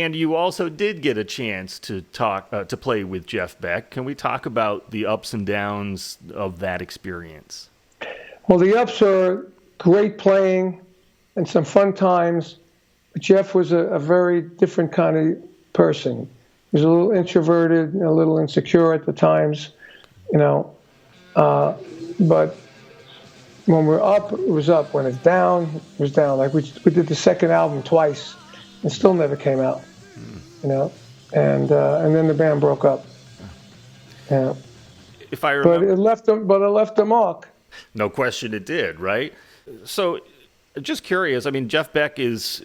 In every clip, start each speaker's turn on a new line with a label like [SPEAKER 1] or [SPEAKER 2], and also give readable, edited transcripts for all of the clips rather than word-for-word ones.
[SPEAKER 1] And you also did get a chance to to play with Jeff Beck. Can we talk about the ups and downs of that experience?
[SPEAKER 2] Well, the ups are great playing and some fun times. But Jeff was a very different kind of person. He was a little introverted, a little insecure at the times, but when we're up, it was up. When it's down, it was down. Like we did the second album twice, and still never came out. And then the band broke up. Yeah.
[SPEAKER 1] If I remember,
[SPEAKER 2] but it left a mark.
[SPEAKER 1] No question, it did. Right. So, just curious. I mean, Jeff Beck is,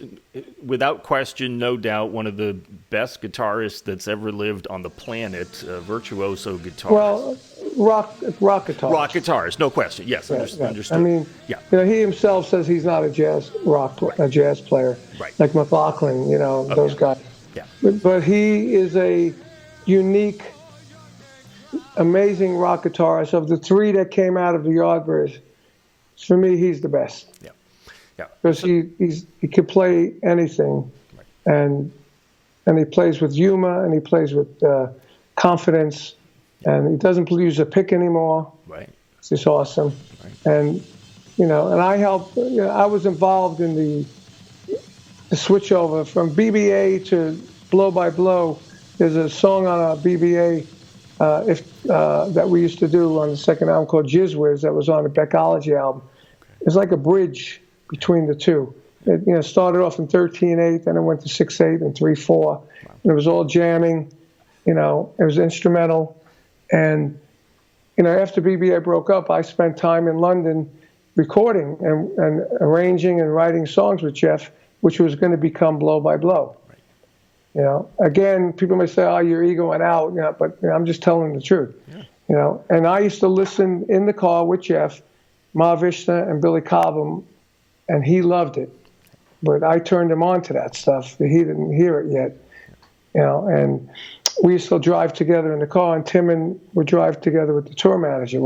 [SPEAKER 1] without question, no doubt, one of the best guitarists that's ever lived on the planet. Virtuoso guitarist.
[SPEAKER 2] Well, rock guitarist.
[SPEAKER 1] Rock guitarist, no question. Yes, understood.
[SPEAKER 2] I mean, he himself says he's not a jazz player,
[SPEAKER 1] right?
[SPEAKER 2] Like McLaughlin, those guys.
[SPEAKER 1] Yeah.
[SPEAKER 2] But he is a unique, amazing rock guitarist. Of the three that came out of the Yardbirds, for me, he's the best.
[SPEAKER 1] Yeah.
[SPEAKER 2] Because he could play anything, and he plays with humor, and he plays with confidence, and he doesn't use a pick anymore.
[SPEAKER 1] Right.
[SPEAKER 2] It's just awesome. Right. And and I helped. I was involved in the switchover from BBA to Blow by Blow. There's a song on a BBA that we used to do on the second album called Jizz Whiz that was on the Beckology album. It's like a bridge between the two. It started off in 13/8, then it went to 6/8 and 3/4. And it was all jamming. It was instrumental. And after BBA broke up, I spent time in London recording and arranging and writing songs with Jeff, which was going to become Blow by Blow. Again, people may say, "Oh, your ego went out," but I'm just telling the truth. Yeah. And I used to listen in the car with Jeff, Ma Vishna and Billy Cobham, and he loved it. But I turned him on to that stuff. He didn't hear it yet. And we used to drive together in the car, and Tim and would drive together with the tour manager.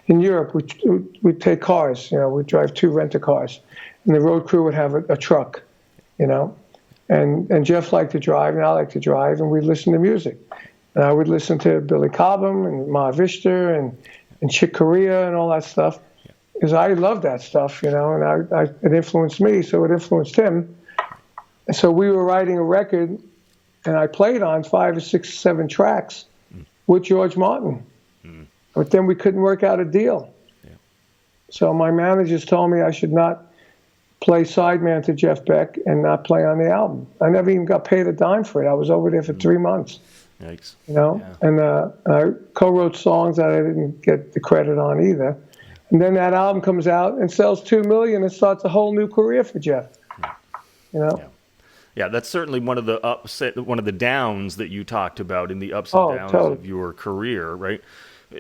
[SPEAKER 2] In Europe, we'd take cars. We'd drive 2 rent-a-cars, and the road crew would have a truck. And Jeff liked to drive, and I liked to drive, and we'd listen to music. And I would listen to Billy Cobham and Ma Vishna and Chick Corea and all that stuff, because I loved that stuff, and it influenced me, so it influenced him. And so we were writing a record, and I played on 5 or 6 or 7 tracks with George Martin. But then we couldn't work out a deal. Yeah. So my managers told me I should not play sideman to Jeff Beck and not play on the album. I never even got paid a dime for it. I was over there for 3 months.
[SPEAKER 1] Yikes.
[SPEAKER 2] And I co-wrote songs that I didn't get the credit on either. And then that album comes out and sells 2 million and starts a whole new career for Jeff.
[SPEAKER 1] Yeah, that's certainly one of the downs that you talked about in the ups and downs of your career, right?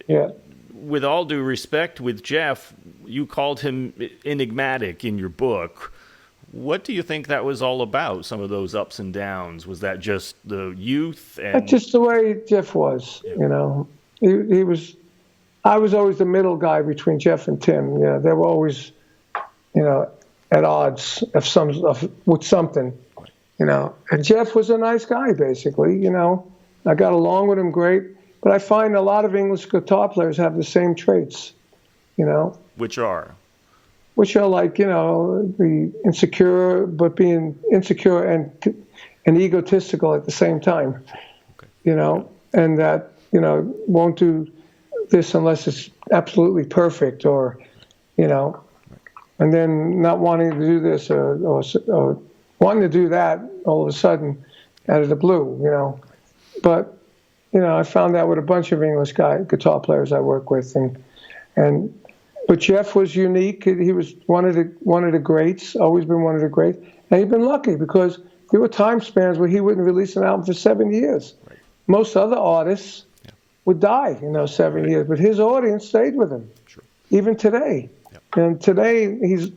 [SPEAKER 2] Yeah.
[SPEAKER 1] With all due respect, with Jeff, you called him enigmatic in your book. What do you think that was all about, some of those ups and downs? Was that just the youth?
[SPEAKER 2] That's just the way Jeff was, He was... I was always the middle guy between Jeff and Tim. They were always, at odds with something, And Jeff was a nice guy, basically, I got along with him great. But I find a lot of English guitar players have the same traits,
[SPEAKER 1] Which are?
[SPEAKER 2] Which are like, the insecure, but being insecure and egotistical at the same time, and that, won't do this unless it's absolutely perfect, or and then not wanting to do this or wanting to do that all of a sudden out of the blue, But I found that with a bunch of English guitar players I work with, but Jeff was unique. He was one of the greats, always been one of the greats, and he'd been lucky because there were time spans where he wouldn't release an album for 7 years. Right. Most other artists would die, 7 years, but his audience stayed with him, even today. Yeah. And today he's,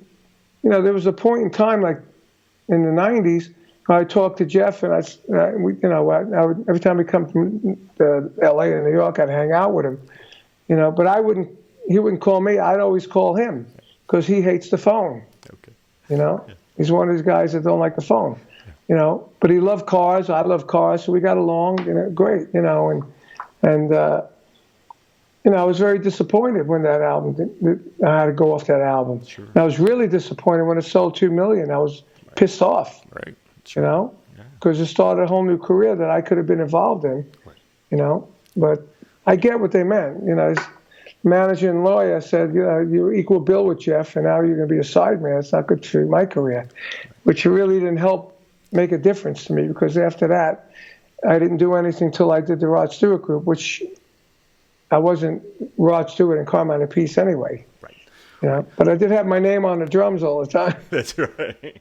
[SPEAKER 2] there was a point in time, like in the 90s, I talked to Jeff, and I would, every time he come to L.A. and New York, I'd hang out with him, but he wouldn't call me. I'd always call him because he hates the phone. Okay. He's one of these guys that don't like the phone. you know. But he loved cars. I love cars, so we got along, you know, great, you know. And you know, I was very disappointed when that album, I had to go off that album.
[SPEAKER 1] Sure.
[SPEAKER 2] And I was really disappointed when it sold 2 million. I was pissed off,
[SPEAKER 1] Right.
[SPEAKER 2] you know, because it started a whole new career that I could have been involved in, you know. But I get what they meant, you know. His manager and lawyer said, you know, you're equal bill with Jeff, and now you're going to be a sideman. It's not good for my career, which really didn't help make a difference to me, because after that, I didn't do anything till I did the Rod Stewart group, which I wasn't Rod Stewart and Carmine Appice anyway.
[SPEAKER 1] Right.
[SPEAKER 2] You know, but I did have my name on the drums all the time.
[SPEAKER 1] That's right.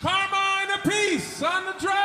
[SPEAKER 3] Carmine Appice on the drums.